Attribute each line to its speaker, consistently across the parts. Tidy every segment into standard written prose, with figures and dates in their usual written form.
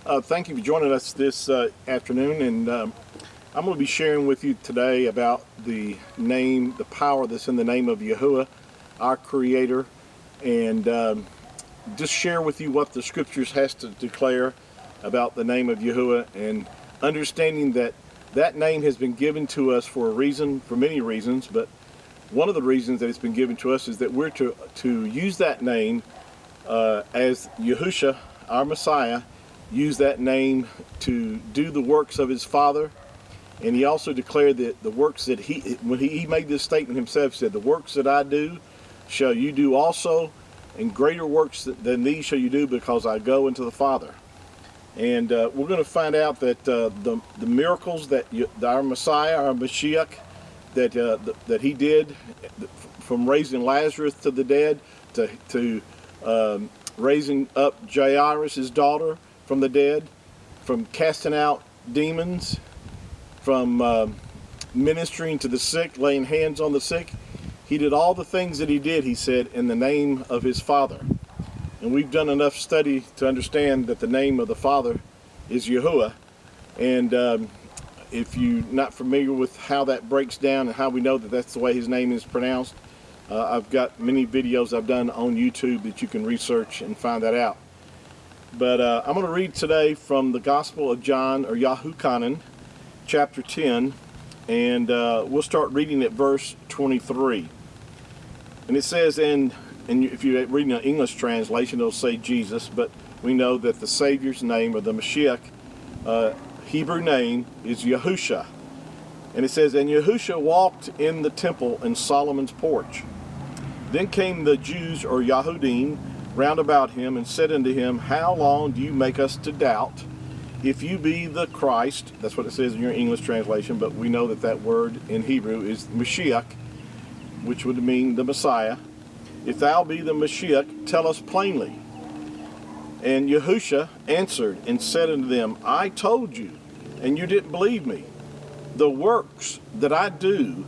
Speaker 1: Thank you for joining us this afternoon, and I'm going to be sharing with you today about the name, the power that's in the name of Yahuah, our Creator, and just share with you what the Scriptures has to declare about the name of Yahuah, and understanding that that name has been given to us for a reason, for many reasons, but one of the reasons that it's been given to us is that we're to use that name as Yahusha, our Messiah, used that name to do the works of his Father. And he also declared that the works that when he made this statement himself, said, "The works that I do shall you do also, and greater works than these shall you do, because I go into the Father." And we're going to find out that the miracles that our Messiah, our Mashiach, that he did, from raising Lazarus to the dead, to raising up Jairus' daughter from the dead, from casting out demons, from ministering to the sick, laying hands on the sick. He did all the things that he did, he said, in the name of his Father. And we've done enough study to understand that the name of the Father is Yahuah. And if you're not familiar with how that breaks down and how we know that that's the way his name is pronounced, I've got many videos I've done on YouTube that you can research and find that out. But I'm going to read today from the Gospel of John, or Yahuchanan, chapter 10, and we'll start reading at verse 23. And it says, and if you're reading an English translation, it'll say Jesus, but we know that the Savior's name, or the Mashiach, Hebrew name, is Yahusha. And it says, "And Yahusha walked in the temple in Solomon's porch. Then came the Jews, or Yahudim, round about him, and said unto him, How long do you make us to doubt? If you be the Christ," that's what it says in your English translation, but we know that that word in Hebrew is Mashiach, which would mean the Messiah. "If thou be the Mashiach, tell us plainly." And Yahusha answered and said unto them, "I told you, and you didn't believe me. The works that I do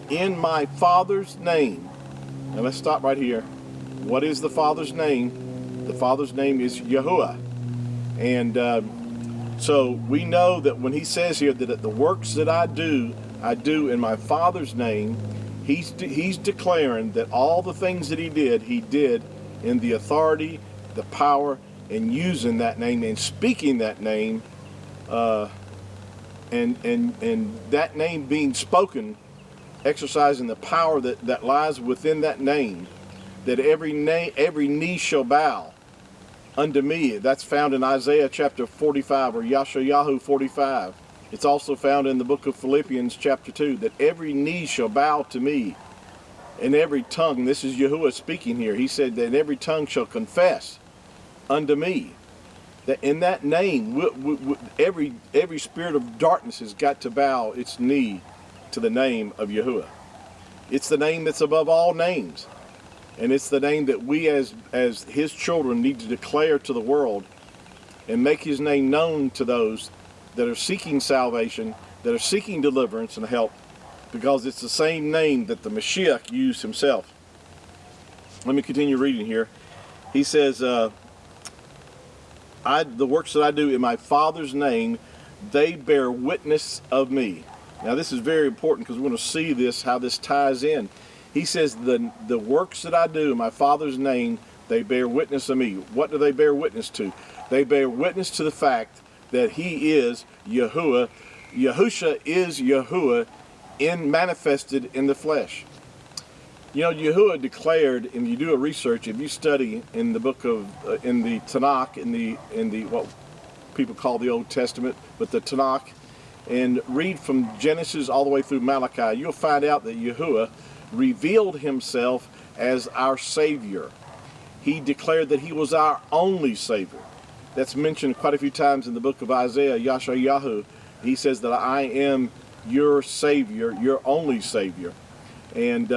Speaker 1: in my Father's name." Now let's stop right here. What is the Father's name? The Father's name is Yahuah. And so we know that when he says here that the works that I do in my Father's name, he's declaring that all the things that he did in the authority, the power, and using that name and speaking that name, and that name being spoken, exercising the power that lies within that name, that every knee shall bow unto me. That's found in Isaiah chapter 45, or Yeshayahu 45. It's also found in the book of Philippians chapter 2, that every knee shall bow to me, and every tongue, this is Yahuah speaking here, he said that every tongue shall confess unto me. That in that name, every spirit of darkness has got to bow its knee to the name of Yahuah. It's the name that's above all names. And it's the name that we as his children need to declare to the world and make his name known to those that are seeking salvation, that are seeking deliverance and help, because it's the same name that the Mashiach used himself. Let me continue reading here. He says, the works that I do in my Father's name, they bear witness of me. Now this is very important, because we're going to see this, how this ties in. He says, the works that I do in my Father's name, they bear witness of me. What do they bear witness to? They bear witness to the fact that he is Yahuah. Yahusha is Yahuah manifested in the flesh. You know, Yahuah declared, if you do a research, if you study in the book of, in the Tanakh, in the what people call the Old Testament, but the Tanakh, and read from Genesis all the way through Malachi, you'll find out that Yahuah revealed himself as our Savior. He declared that he was our only Savior. That's mentioned quite a few times in the book of Isaiah, Yeshayahu. He says that I am your Savior, your only Savior. And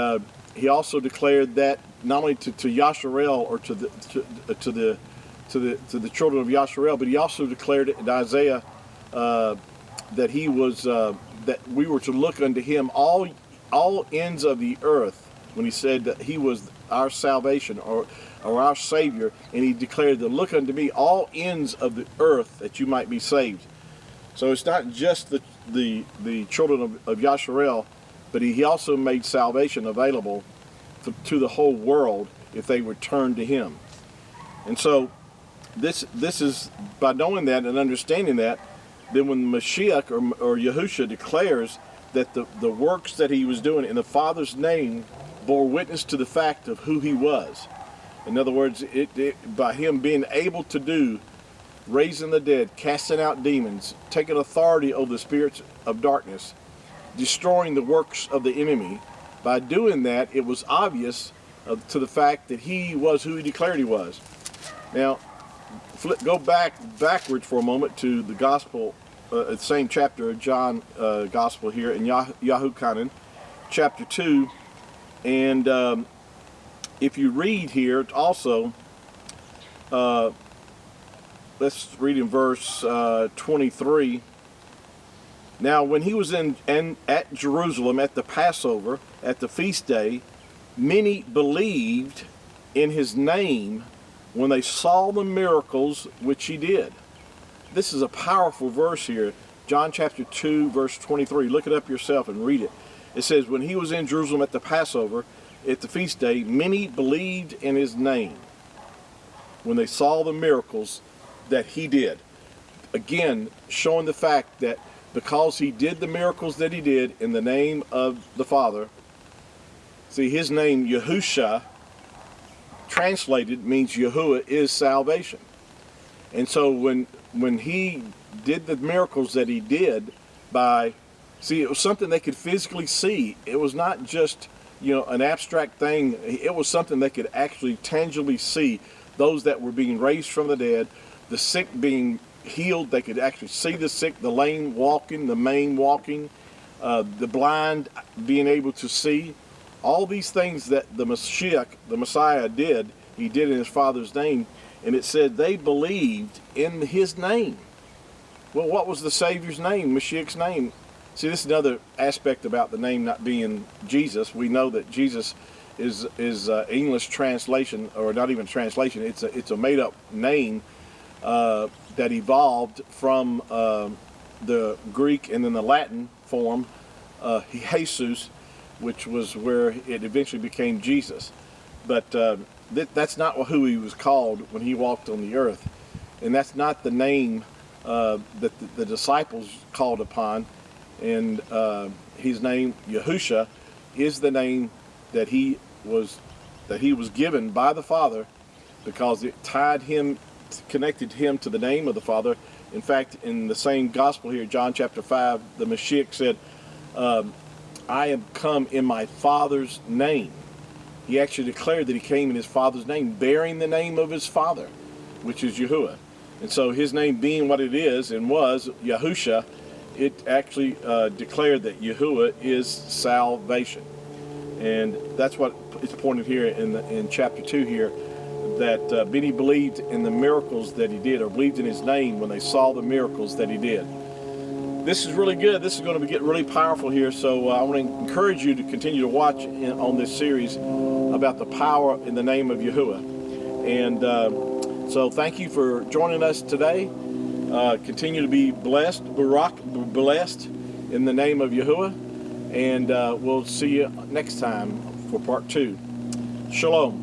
Speaker 1: he also declared that not only to Yasharel, or to the children of Yasharel, but he also declared it in Isaiah that he was that we were to look unto him all ends of the earth, when he said that he was our salvation, or our Savior, and he declared to look unto me all ends of the earth that you might be saved. So it's not just the children of Yasharel, but he also made salvation available to the whole world if they would turn to him. And so this is, by knowing that and understanding that, then when Mashiach or Yahusha declares that the works that he was doing in the Father's name bore witness to the fact of who he was. In other words, by him being able to do raising the dead, casting out demons, taking authority over the spirits of darkness, destroying the works of the enemy, by doing that, it was obvious to the fact that he was who he declared he was. Now, go backwards for a moment to the gospel, the same chapter of John gospel here in YAHUSHA, chapter 2, and if you read here also, let's read in verse 23. Now, when he was at Jerusalem at the Passover, at the feast day, many believed in his name when they saw the miracles which he did. This is a powerful verse here. John chapter 2, verse 23. Look it up yourself and read it. It says, when he was in Jerusalem at the Passover, at the feast day, many believed in his name when they saw the miracles that he did. Again, showing the fact that because he did the miracles that he did in the name of the Father, see, his name, Yahusha, translated means Yahuah is salvation. And so when he did the miracles that he did see, it was something they could physically see. It was not just, an abstract thing. It was something they could actually tangibly see. Those that were being raised from the dead, the sick being healed, they could actually see the sick, the lame walking, the maimed walking, the blind being able to see. All these things that the Mashiach, the Messiah, did, he did in his Father's name, and it said they believed in his name. Well, what was the Savior's name, Mashiach's name? See, this is another aspect about the name not being Jesus. We know that Jesus is English translation, or not even translation. It's a made-up name that evolved from the Greek and then the Latin form, Jesus, which was where it eventually became Jesus. But that's not who he was called when he walked on the earth, and that's not the name that the disciples called upon. And his name, Yahusha, is the name that he was given by the Father, because it connected him to the name of the Father. In fact, in the same gospel here, John chapter 5, the Mashiach said, I am come in my Father's name. He actually declared that he came in his Father's name, bearing the name of his Father, which is Yahuah. And so his name being what it is and was, Yahusha, it actually declared that Yahuah is salvation. And that's what is pointed here in chapter 2 here, that many believed in the miracles that he did, or believed in his name when they saw the miracles that he did. This is really good. This is going to get really powerful here. So I want to encourage you to continue to watch on this series about the power in the name of Yahuah. And so thank you for joining us today. Continue to be blessed, blessed in the name of Yahuah. And we'll see you next time for part 2. Shalom.